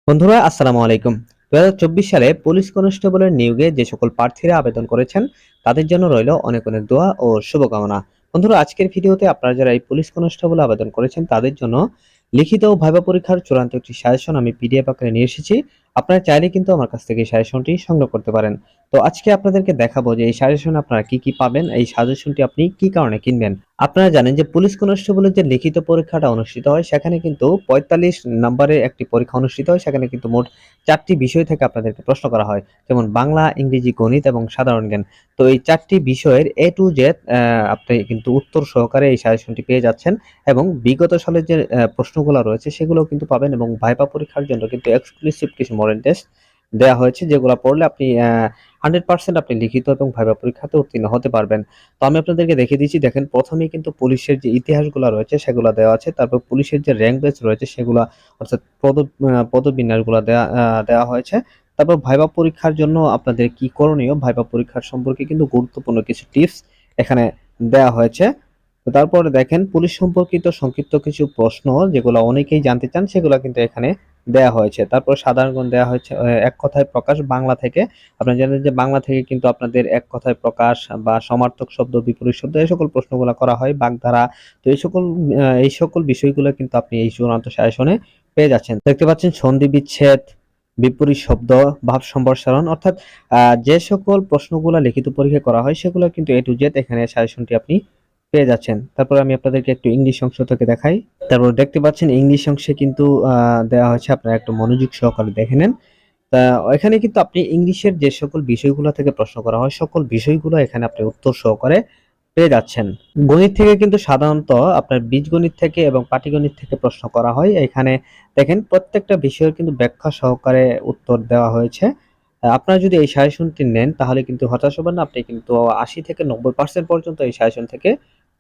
বন্ধুরা আসসালামু আলাইকুম। 2024 সালে পুলিশ কনস্টেবলের নিয়োগে যে সকল প্রার্থীরা আবেদন করেছেন তাদের জন্য রইল অনেক অনেক দোয়া ও শুভকামনা। বন্ধুরা আজকের ভিডিওতে আপনারা যারা এই পুলিশ কনস্টেবল আবেদন করেছেন তাদের জন্য লিখিত ও ভাইবা পরীক্ষার চূড়ান্ত একটি সাজেশন আমি পিডিএফ আকারে নিয়ে এসেছি। আপনারা চাইলে কিন্তু আমার কাছ থেকে এই সাজেশনটি সংগ্রহ করতে পারেন। তো আজকে আপনাদেরকে দেখাবো যে এই সাজেশনে আপনারা কি কি পাবেন, এই সাজেশনটি আপনি কি কারণে কিনবেন। আপনারা জানেন যে পুলিশ কনস্টেবলের যে লিখিত পরীক্ষাটা অনুষ্ঠিত হয় সেখানে কিন্তু 45 নম্বরের একটি পরীক্ষা অনুষ্ঠিত হয়। সেখানে কিন্তু মোট 4টি বিষয় থেকে আপনাদেরকে প্রশ্ন করা হয়, যেমন বাংলা, ইংরেজি, গণিত এবং সাধারণ জ্ঞান। তো এই 4টি বিষয়ের A to Z আপনি কিন্তু উত্তর সহকারে এই সাজেশনটি পেয়ে যাচ্ছেন এবং বিগত সালের যে প্রশ্নগুলো রয়েছে সেগুলোও কিন্তু পাবেন এবং ভাইভা পরীক্ষার জন্য কিন্তু এক্সক্লুসিভ কিছু মডেল টেস্ট দেয়া হয়েছে, যেগুলো পড়লে আপনি 100% আপনি লিখিত এবং ভাইভা পরীক্ষাতে উত্তীর্ণ হতে পারবেন। তো আমি আপনাদেরকে দেখিয়ে দিচ্ছি। দেখেন, প্রথমেই কিন্তু পুলিশের যে ইতিহাসগুলো রয়েছে সেগুলো দেওয়া আছে। তারপর পুলিশের যে র‍্যাংক বেস রয়েছে সেগুলা, অর্থাৎ পদবিন্যাসগুলো দেওয়া হয়েছে। তারপর ভাইভা পরীক্ষার জন্য আপনাদের কি করণীয়, ভাইভা পরীক্ষার সম্পর্কে কিন্তু গুরুত্বপূর্ণ কিছু টিপস এখানে দেওয়া হয়েছে। তো তারপরে দেখেন, পুলিশ সম্পর্কিত সংক্ষিপ্ত কিছু প্রশ্ন যেগুলো অনেকেই জানতে চান সেগুলো কিন্তু এখানে দেয়া হয়েছে। তারপর সাধারণ জ্ঞান দেয়া হয়েছে, এক কথায় প্রকাশ বাংলা থেকে। আপনারা জানেন যে বাংলা থেকে কিন্তু আপনাদের এক কথায় প্রকাশ বা সমার্থক শব্দ, বিপরীত শব্দ এই সকল প্রশ্নগুলো করা হয়, বাগধারা। তো এই সকল বিষয়গুলো কিন্তু আপনি এই চূড়ান্ত সাজেশনে পেয়ে যাচ্ছেন। দেখতে পাচ্ছেন সন্ধি বিচ্ছেদ, বিপরীত শব্দ, ভাব সম্প্রসারণ, অর্থাৎ যে সকল প্রশ্নগুলো লিখিত পরীক্ষায় করা হয় সেগুলো কিন্তু A to Z এখানে সাজেশনটি আপনি পেয়ে যাচ্ছেন। তারপরে আমি আপনাদেরকে একটু ইংলিশ অংশ থেকে দেখাই। তারপর দেখতে পাচ্ছেন ইংলিশ অংশে কিন্তু দেওয়া হয়েছে, আপনারা একটু মনোযোগ সহকারে দেখে নেন। তা এখানে কিন্তু আপনি ইংলিশের যে সকল বিষয়গুলো থেকে প্রশ্ন করা হয় সকল বিষয়গুলো এখানে আপনি উত্তর সহকারে পেয়ে যাচ্ছেন। গণিত থেকে কিন্তু সাধারণত আপনার বীজগণিত থেকে এবং পাটিগণিত থেকে প্রশ্ন করা হয়। এখানে দেখেন প্রত্যেকটা বিষয়ের কিন্তু ব্যাখ্যা সহকারে উত্তর দেওয়া হয়েছে। আপনারা যদি এই সাজেশনটি নেন তাহলে কিন্তু হতাশ হবেন না। আপনি কিন্তু 80 থেকে 90% পর্যন্ত এই সাজেশন থেকে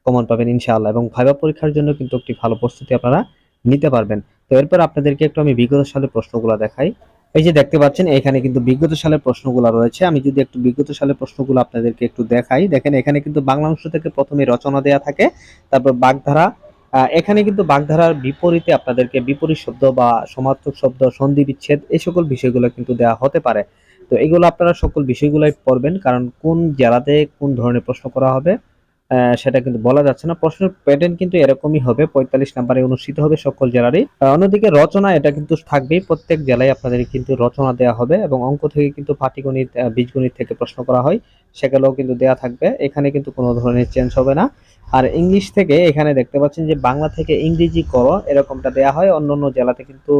কমন পাবেন ইনশাআল্লাহ, এবং ভাইভা পরীক্ষার জন্য কিন্তু একটি ভালো প্রস্তুতি আপনারা নিতে পারবেন। তো এরপর আপনাদেরকে একটু আমি বিগত সালের প্রশ্নগুলো দেখাই। এই যে দেখতে পাচ্ছেন এখানে কিন্তু বিগত সালের প্রশ্নগুলো রয়েছে। আমি যদি একটু বিগত সালের প্রশ্নগুলো আপনাদেরকে একটু দেখাই, দেখেন এখানে কিন্তু বাংলা অংশ থেকে প্রথমে রচনা দেয়া থাকে, তারপর বাগধারা। এখানে কিন্তু বাগধারার বিপরীতে আপনাদেরকে বিপরীত শব্দ বা সমার্থক শব্দ, সন্ধি বিচ্ছেদ এই সকল বিষয়গুলো কিন্তু দেওয়া হতে পারে। তো এগুলো আপনারা সকল বিষয়গুলোই পড়বেন, কারণ কোন জেলাতে কোন ধরনের প্রশ্ন করা হবে সেটা কিন্তু বলা যাচ্ছে না। প্রশ্নের প্যাটার্ন কিন্তু এরকমই হবে, 45 নম্বরে অনুষ্ঠিত হবে সকল জেলারই। অন্যদিকে রচনা এটা কিন্তু থাকবেই, প্রত্যেক জেলায় আপনাদের কিন্তু রচনা দেওয়া হবে এবং অঙ্ক থেকে কিন্তু পাটিগণিত, বীজগণিত থেকে প্রশ্ন করা হয় সেগুলোও কিন্তু দেওয়া থাকবে। এখানে কিন্তু কোনো ধরনের চেঞ্জ হবে না। আর ইংলিশ থেকে এখানে দেখতে পাচ্ছেন যে বাংলা থেকে ইংরেজি করো এরকমটা দেওয়া হয়। অন্যান্য জেলাতে কিন্তু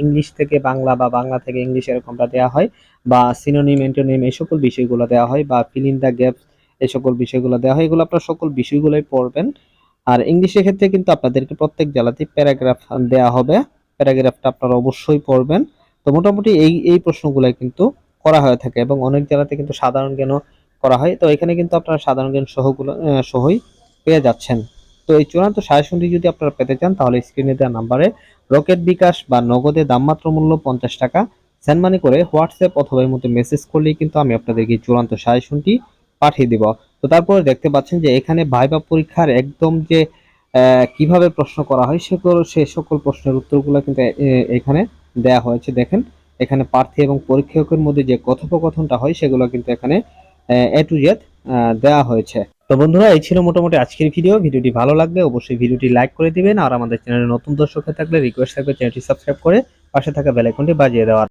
ইংলিশ থেকে বাংলা বা বাংলা থেকে ইংলিশ এরকমটা দেওয়া হয়, বা সিনোনিম, অ্যান্টোনিম এই সকল বিষয়গুলো দেওয়া হয়, বা ফিল ইন দ্য গ্যাপস এই সকল বিষয়গুলো দেওয়া হয়। এগুলো আপনারা সকল বিষয়গুলোই পড়বেন। আর ইংলিশের ক্ষেত্রে কিন্তু আপনাদেরকে প্রত্যেক জেলাতেই প্যারাগ্রাফ দেওয়া হবে, প্যারাগ্রাফটা আপনারা অবশ্যই পড়বেন। তো মোটামুটি এই প্রশ্নগুলাই কিন্তু করা হয়ে থাকে, এবং অনেক জেলাতে কিন্তু সাধারণ জ্ঞানও করা হয়। তো এখানে কিন্তু আপনারা সাধারণ জ্ঞান সহই পেয়ে যাচ্ছেন। তো এই চূড়ান্ত সাজেশনটি যদি আপনারা পেতে চান তাহলে স্ক্রিনে দেওয়া নাম্বারে রকেট, বিকাশ বা নগদে দামমাত্র মূল্য 50 টাকা সেন্ড মানি করে হোয়াটসঅ্যাপ অথবা এর মধ্যে মেসেজ করলেই কিন্তু আমি আপনাদেরকে এই চূড়ান্ত সাজেশনটি পাঠিয়ে দিব। তো তারপরে দেখতে পাচ্ছেন যে এখানে ভাইভা পরীক্ষার একদম যে কিভাবে প্রশ্ন করা হয় সে সকল প্রশ্নের উত্তরগুলো কিন্তু এখানে দেয়া হয়েছে। দেখেন এখানে প্রার্থী এবং পরীক্ষকের মধ্যে যে কথোপকথনটা হয় সেগুলো কিন্তু এখানে A to Z দেওয়া হয়েছে। তো বন্ধুরা, এই ছিল মোটামুটি আজকের ভিডিওটি ভালো লাগলে অবশ্যই ভিডিওটি লাইক করে দিবেন, আর আমাদের চ্যানেলে নতুন দর্শক হয়ে থাকলে রিকোয়েস্ট থাকবে চ্যানেলটি সাবস্ক্রাইব করে পাশে থাকা বেল আইকনটি বাজিয়ে দেওয়ার।